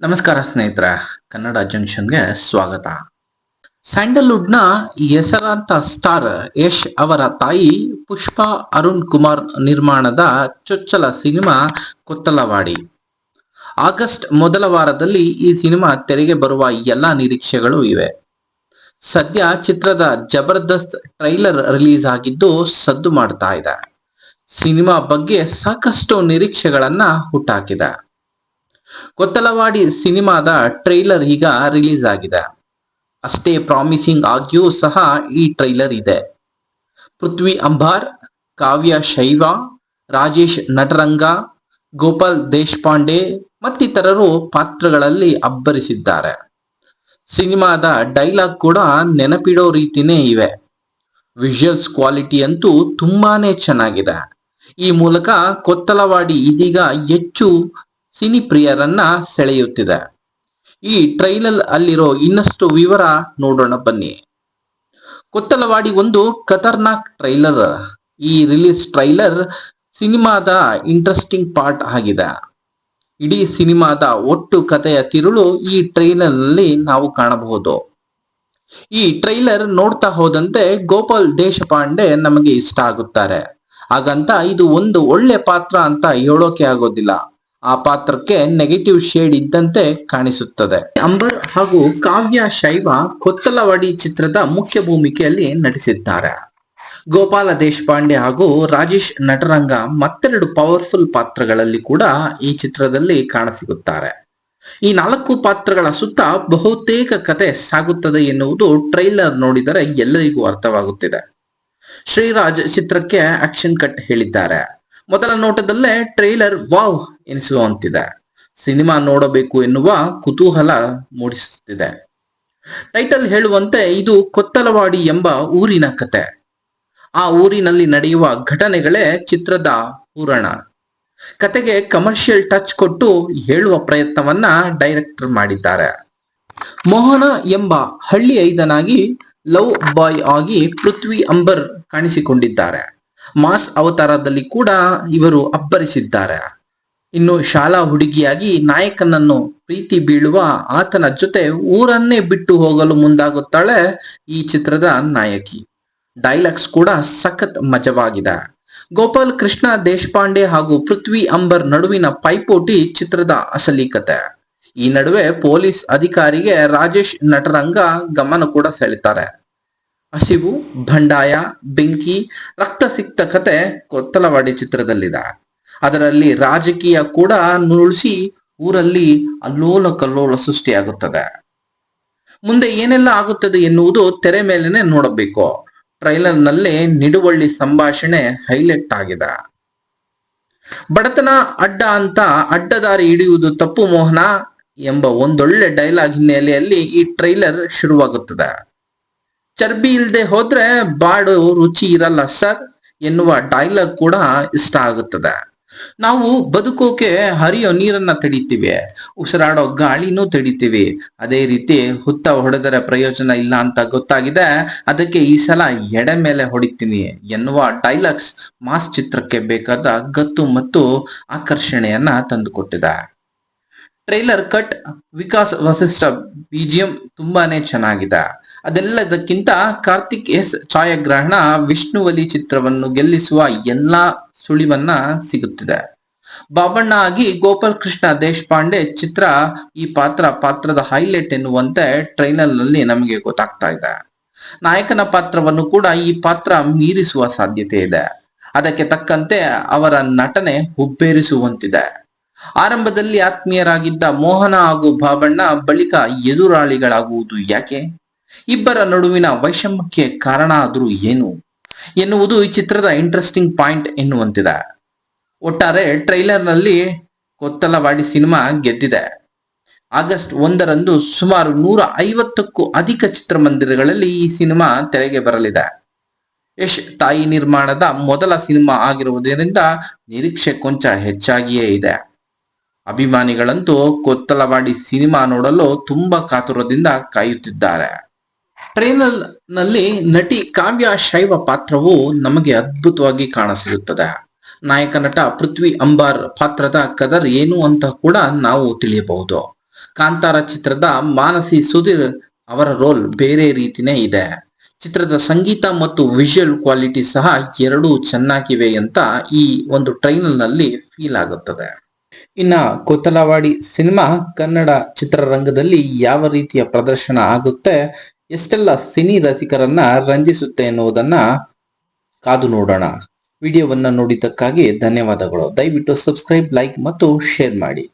ನಮಸ್ಕಾರ ಸ್ನೇಹಿತರ, ಕನ್ನಡ ಜಂಕ್ಷನ್ಗೆ ಸ್ವಾಗತ. ಸ್ಯಾಂಡಲ್ವುಡ್ನ ಹೆಸರಾಂತ ಸ್ಟಾರ್ ಯಶ್ ಅವರ ತಾಯಿ ಪುಷ್ಪಾ ಅರುಣ್ ಕುಮಾರ್ ನಿರ್ಮಾಣದ ಚೊಚ್ಚಲ ಸಿನಿಮಾ ಕೊತ್ತಲವಾಡಿ. ಆಗಸ್ಟ್ ಮೊದಲ ವಾರದಲ್ಲಿ ಈ ಸಿನಿಮಾ ತೆರೆಗೆ ಬರುವ ಎಲ್ಲಾ ನಿರೀಕ್ಷೆಗಳು ಇವೆ. ಸದ್ಯ ಚಿತ್ರದ ಜಬರ್ದಸ್ತ್ ಟ್ರೈಲರ್ ರಿಲೀಸ್ ಆಗಿದ್ದು ಸದ್ದು ಮಾಡ್ತಾ ಇದೆ. ಸಿನಿಮಾ ಬಗ್ಗೆ ಸಾಕಷ್ಟು ನಿರೀಕ್ಷೆಗಳನ್ನ ಹುಟ್ಟಾಕಿದೆ. ಕೊತ್ತಲವಾಡಿ ಸಿನಿಮಾದ ಟ್ರೈಲರ್ ಈಗ ರಿಲೀಸ್ ಆಗಿದೆ. ಅಷ್ಟೇ ಪ್ರಾಮಿಸಿಂಗ್ ಆಗಿಯೂ ಸಹ ಈ ಟ್ರೈಲರ್ ಇದೆ. ಪೃಥ್ವಿ ಅಂಬಾರ್, ಕಾವ್ಯ ಶೈವ, ರಾಜೇಶ್ ನಟರಂಗ, ಗೋಪಾಲ್ ದೇಶಪಾಂಡೆ ಮತ್ತಿತರರು ಪಾತ್ರಗಳಲ್ಲಿ ಅಬ್ಬರಿಸಿದ್ದಾರೆ. ಸಿನಿಮಾದ ಡೈಲಾಗ್ ಕೂಡ ನೆನಪಿಡೋ ರೀತಿನೇ ಇವೆ. ವಿಜುವಲ್ಸ್ ಕ್ವಾಲಿಟಿ ಅಂತೂ ತುಂಬಾನೇ ಚೆನ್ನಾಗಿದೆ. ಈ ಮೂಲಕ ಕೊತ್ತಲವಾಡಿ ಇದೀಗ ಹೆಚ್ಚು ಸಿನಿ ಪ್ರಿಯರನ್ನ ಸೆಳೆಯುತ್ತಿದೆ. ಈ ಟ್ರೈಲರ್ ಅಲ್ಲಿರೋ ಇನ್ನಷ್ಟು ವಿವರ ನೋಡೋಣ ಬನ್ನಿ. ಕೊತ್ತಲವಾಡಿ ಒಂದು ಖತರ್ನಾಕ್ ಟ್ರೈಲರ್. ಈ ರಿಲೀಸ್ ಟ್ರೈಲರ್ ಸಿನಿಮಾದ ಇಂಟ್ರೆಸ್ಟಿಂಗ್ ಪಾರ್ಟ್ ಆಗಿದೆ. ಇಡೀ ಸಿನಿಮಾದ ಒಟ್ಟು ಕಥೆಯ ತಿರುಳು ಈ ಟ್ರೈಲರ್ ನಲ್ಲಿ ನಾವು ಕಾಣಬಹುದು. ಈ ಟ್ರೈಲರ್ ನೋಡ್ತಾ ಹೋದಂತೆ ಗೋಪಾಲ್ ದೇಶಪಾಂಡೆ ನಮಗೆ ಇಷ್ಟ ಆಗುತ್ತಾರೆ. ಹಾಗಂತ ಇದು ಒಂದು ಒಳ್ಳೆ ಪಾತ್ರ ಅಂತ ಹೇಳೋಕೆ ಆಗೋದಿಲ್ಲ. ಆ ಪಾತ್ರಕ್ಕೆ ನೆಗೆಟಿವ್ ಶೇಡ್ ಇದ್ದಂತೆ ಕಾಣಿಸುತ್ತದೆ. ಅಂಬರ್ ಹಾಗೂ ಕಾವ್ಯ ಶೈವ ಕೊತ್ತಲವಾಡಿ ಚಿತ್ರದ ಮುಖ್ಯ ಭೂಮಿಕೆಯಲ್ಲಿ ನಟಿಸಿದ್ದಾರೆ. ಗೋಪಾಲ ದೇಶಪಾಂಡೆ ಹಾಗೂ ರಾಜೇಶ್ ನಟರಂಗ ಮತ್ತೆರಡು ಪವರ್ಫುಲ್ ಪಾತ್ರಗಳಲ್ಲಿ ಕೂಡ ಈ ಚಿತ್ರದಲ್ಲಿ ಕಾಣಸಿಗುತ್ತಾರೆ. ಈ 4 ಪಾತ್ರಗಳ ಸುತ್ತ ಬಹುತೇಕ ಕತೆ ಸಾಗುತ್ತದೆ ಎನ್ನುವುದು ಟ್ರೈಲರ್ ನೋಡಿದರೆ ಎಲ್ಲರಿಗೂ ಅರ್ಥವಾಗುತ್ತಿದೆ. ಶ್ರೀರಾಜ್ ಚಿತ್ರಕ್ಕೆ ಆಕ್ಷನ್ ಕಟ್ ಹೇಳಿದ್ದಾರೆ. ಮೊದಲ ನೋಟದಲ್ಲೇ ಟ್ರೈಲರ್ ವಾವ್ ಎನಿಸುವಂತಿದೆ. ಸಿನಿಮಾ ನೋಡಬೇಕು ಎನ್ನುವ ಕುತೂಹಲ ಮೂಡಿಸುತ್ತಿದೆ. ಟೈಟಲ್ ಹೇಳುವಂತೆ ಇದು ಕೊತ್ತಲವಾಡಿ ಎಂಬ ಊರಿನ ಕತೆ. ಆ ಊರಿನಲ್ಲಿ ನಡೆಯುವ ಘಟನೆಗಳೇ ಚಿತ್ರದ ಪೂರಣ. ಕತೆಗೆ ಕಮರ್ಷಿಯಲ್ ಟಚ್ ಕೊಟ್ಟು ಹೇಳುವ ಪ್ರಯತ್ನವನ್ನ ಡೈರೆಕ್ಟರ್ ಮಾಡಿದ್ದಾರೆ. ಮೋಹನ ಎಂಬ ಹಳ್ಳಿ ಐದನಾಗಿ ಲವ್ ಬಾಯ್ ಆಗಿ ಪೃಥ್ವಿ ಅಂಬರ್ ಕಾಣಿಸಿಕೊಂಡಿದ್ದಾರೆ. ಮಾಸ್ ಅವತಾರದಲ್ಲಿ ಕೂಡ ಇವರು ಅಬ್ಬರಿಸಿದ್ದಾರೆ. ಇನ್ನು ಶಾಲಾ ಹುಡುಗಿಯಾಗಿ ನಾಯಕನನ್ನು ಪ್ರೀತಿ ಬೀಳುವ ಆತನ ಜೊತೆ ಊರನ್ನೇ ಬಿಟ್ಟು ಹೋಗಲು ಮುಂದಾಗುತ್ತಾಳೆ ಈ ಚಿತ್ರದ ನಾಯಕಿ. ಡೈಲಾಗ್ಸ್ ಕೂಡ ಸಖತ್ ಮಜವಾಗಿದೆ. ಗೋಪಾಲ್ ಕೃಷ್ಣ ದೇಶಪಾಂಡೆ ಹಾಗೂ ಪೃಥ್ವಿ ಅಂಬರ್ ನಡುವಿನ ಪೈಪೋಟಿ ಚಿತ್ರದ ಅಸಲಿ ಕತೆ. ಈ ನಡುವೆ ಪೊಲೀಸ್ ಅಧಿಕಾರಿಗೆ ರಾಜೇಶ್ ನಟರಂಗ ಗಮನ ಕೂಡ ಸೆಳೆತಾರೆ. ಹಸಿವು, ಬಂಡಾಯ, ಬೆಂಕಿ, ರಕ್ತ ಸಿಕ್ತ ಕತೆ ಕೊತ್ತಲವಾಡಿ ಚಿತ್ರದಲ್ಲಿದೆ. ಅದರಲ್ಲಿ ರಾಜಕೀಯ ಕೂಡ ನುಳ್ಸಿ ಊರಲ್ಲಿ ಅಲ್ಲೋಲ ಕಲ್ಲೋಲ ಸೃಷ್ಟಿಯಾಗುತ್ತದೆ. ಮುಂದೆ ಏನೆಲ್ಲ ಆಗುತ್ತದೆ ಎನ್ನುವುದು ತೆರೆ ಮೇಲೆನೆ ನೋಡಬೇಕು. ಟ್ರೈಲರ್ ನಲ್ಲಿ ನಿಡುವಳ್ಳಿ ಸಂಭಾಷಣೆ ಹೈಲೈಟ್ ಆಗಿದೆ. ಬಡತನ ಅಡ್ಡ ಅಂತ ಅಡ್ಡದಾರಿ ಹಿಡಿಯುವುದು ತಪ್ಪು ಮೋಹನ ಎಂಬ ಒಂದೊಳ್ಳೆ ಡೈಲಾಗ್ ಹಿನ್ನೆಲೆಯಲ್ಲಿ ಈ ಟ್ರೈಲರ್ ಶುರುವಾಗುತ್ತದೆ. ಚರ್ಬಿ ಇಲ್ಲದೆ ಹೋದ್ರೆ ಬಾಡು ರುಚಿ ಇರಲ್ಲ ಸರ್ ಎನ್ನುವ ಡೈಲಾಗ್ ಕೂಡ ಇಷ್ಟ ಆಗುತ್ತದೆ. ನಾವು ಬದುಕೋಕೆ ಹರಿಯೋ ನೀರನ್ನ ತಡಿತೀವಿ, ಉಸಿರಾಡೋ ಗಾಳಿನೂ ತಡಿತೀವಿ. ಅದೇ ರೀತಿ ಹುತ್ತ ಹೊಡೆದರೆ ಪ್ರಯೋಜನ ಇಲ್ಲ ಅಂತ ಗೊತ್ತಾಗಿದೆ. ಅದಕ್ಕೆ ಈ ಸಲ ಎಡೆ ಮೇಲೆ ಹೊಡಿತೀನಿ ಎನ್ನುವ ಡೈಲಾಗ್ಸ್ ಮಾಸ್ ಚಿತ್ರಕ್ಕೆ ಬೇಕಾದ ಗತ್ತು ಮತ್ತು ಆಕರ್ಷಣೆಯನ್ನ ತಂದುಕೊಟ್ಟಿದೆ. Trailer cut, Vikas Vasishtha BGM ತುಂಬಾನೇ ಚೆನ್ನಾಗಿದೆ. ಅದೆಲ್ಲದಕ್ಕಿಂತ ಕಾರ್ತಿಕ್ ಎಸ್ ಛಾಯಾಗ್ರಹಣ ವಿಷ್ಣುವಲಿ ಚಿತ್ರವನ್ನು ಗೆಲ್ಲಿಸುವ ಎಲ್ಲಾ ಸುಳಿವನ್ನ ಸಿಗುತ್ತಿದೆ. ಬಾಬಣ್ಣ ಆಗಿ ಗೋಪಾಲ್ ಕೃಷ್ಣ ದೇಶಪಾಂಡೆ ಚಿತ್ರ ಈ ಪಾತ್ರದ ಹೈಲೈಟ್ ಎನ್ನುವಂತೆ ಟ್ರೈಲರ್ ನಲ್ಲಿ ನಮಗೆ ಗೊತ್ತಾಗ್ತಾ ಇದೆ. ನಾಯಕನ ಪಾತ್ರವನ್ನು ಕೂಡ ಈ ಪಾತ್ರ ಮೀರಿಸುವ ಸಾಧ್ಯತೆ ಇದೆ. ಅದಕ್ಕೆ ತಕ್ಕಂತೆ ಅವರ ನಟನೆ ಹುಬ್ಬೇರಿಸುವಂತಿದೆ. ಆರಂಭದಲ್ಲಿ ಆತ್ಮೀಯರಾಗಿದ್ದ ಮೋಹನ ಹಾಗೂ ಬಾಬಣ್ಣ ಬಳಿಕ ಎದುರಾಳಿಗಳಾಗುವುದು ಯಾಕೆ? ಇಬ್ಬರ ನಡುವಿನ ವೈಷಮ್ಯಕ್ಕೆ ಕಾರಣ ಆದರೂ ಏನು ಎನ್ನುವುದು ಈ ಚಿತ್ರದ ಇಂಟ್ರೆಸ್ಟಿಂಗ್ ಪಾಯಿಂಟ್ ಎನ್ನುವಂತಿದೆ. ಒಟ್ಟಾರೆ ಟ್ರೈಲರ್ ನಲ್ಲಿ ಕೊತ್ತಲವಾಡಿ ಸಿನಿಮಾ ಗೆದ್ದಿದೆ. ಆಗಸ್ಟ್ 1ರಂದು ಸುಮಾರು 150ಕ್ಕೂ ಅಧಿಕ ಚಿತ್ರಮಂದಿರಗಳಲ್ಲಿ ಈ ಸಿನಿಮಾ ತೆರೆಗೆ ಬರಲಿದೆ. ಯಶ್ ತಾಯಿ ನಿರ್ಮಾಣದ ಮೊದಲ ಸಿನಿಮಾ ಆಗಿರುವುದರಿಂದ ನಿರೀಕ್ಷೆ ಕೊಂಚ ಹೆಚ್ಚಾಗಿಯೇ ಇದೆ. ಅಭಿಮಾನಿಗಳಂತೂ ಕೊತ್ತಲವಾಡಿ ಸಿನಿಮಾ ನೋಡಲು ತುಂಬಾ ಕಾತುರದಿಂದ ಕಾಯುತ್ತಿದ್ದಾರೆ. ಟ್ರೈಲರ್ ನಲ್ಲಿ ನಟಿ ಕಾವ್ಯ ಶೈವ ಪಾತ್ರವು ನಮಗೆ ಅದ್ಭುತವಾಗಿ ಕಾಣಸಿಗುತ್ತದೆ. ನಾಯಕ ನಟ ಪೃಥ್ವಿ ಅಂಬಾರ್ ಪಾತ್ರದ ಕದರ್ ಏನು ಅಂತ ಕೂಡ ನಾವು ತಿಳಿಯಬಹುದು. ಕಾಂತಾರ ಚಿತ್ರದ ಮಾನಸಿ ಸುಧೀರ್ ಅವರ ರೋಲ್ ಬೇರೆ ರೀತಿನೇ ಇದೆ. ಚಿತ್ರದ ಸಂಗೀತ ಮತ್ತು ವಿಜುವಲ್ ಕ್ವಾಲಿಟಿ ಸಹ ಎರಡೂ ಚೆನ್ನಾಗಿವೆ ಅಂತ ಈ ಒಂದು ಟ್ರೈಲರ್ ನಲ್ಲಿ ಫೀಲ್ ಆಗುತ್ತದೆ. ಇನ್ನ ಕೊತ್ತಲವಾಡಿ ಸಿನಿಮಾ ಕನ್ನಡ ಚಿತ್ರರಂಗದಲ್ಲಿ ಯಾವ ರೀತಿಯ ಪ್ರದರ್ಶನ ಆಗುತ್ತೆ, ಎಷ್ಟೆಲ್ಲ ಸಿನಿ ರಸಿಕರನ್ನ ರಂಜಿಸುತ್ತೆ ಎನ್ನುವುದನ್ನ ಕಾದು ನೋಡೋಣ. ವಿಡಿಯೋವನ್ನ ನೋಡಿದ್ದಕ್ಕಾಗಿ ಧನ್ಯವಾದಗಳು. ದಯವಿಟ್ಟು ಸಬ್ಸ್ಕ್ರೈಬ್, ಲೈಕ್ ಮತ್ತು ಶೇರ್ ಮಾಡಿ.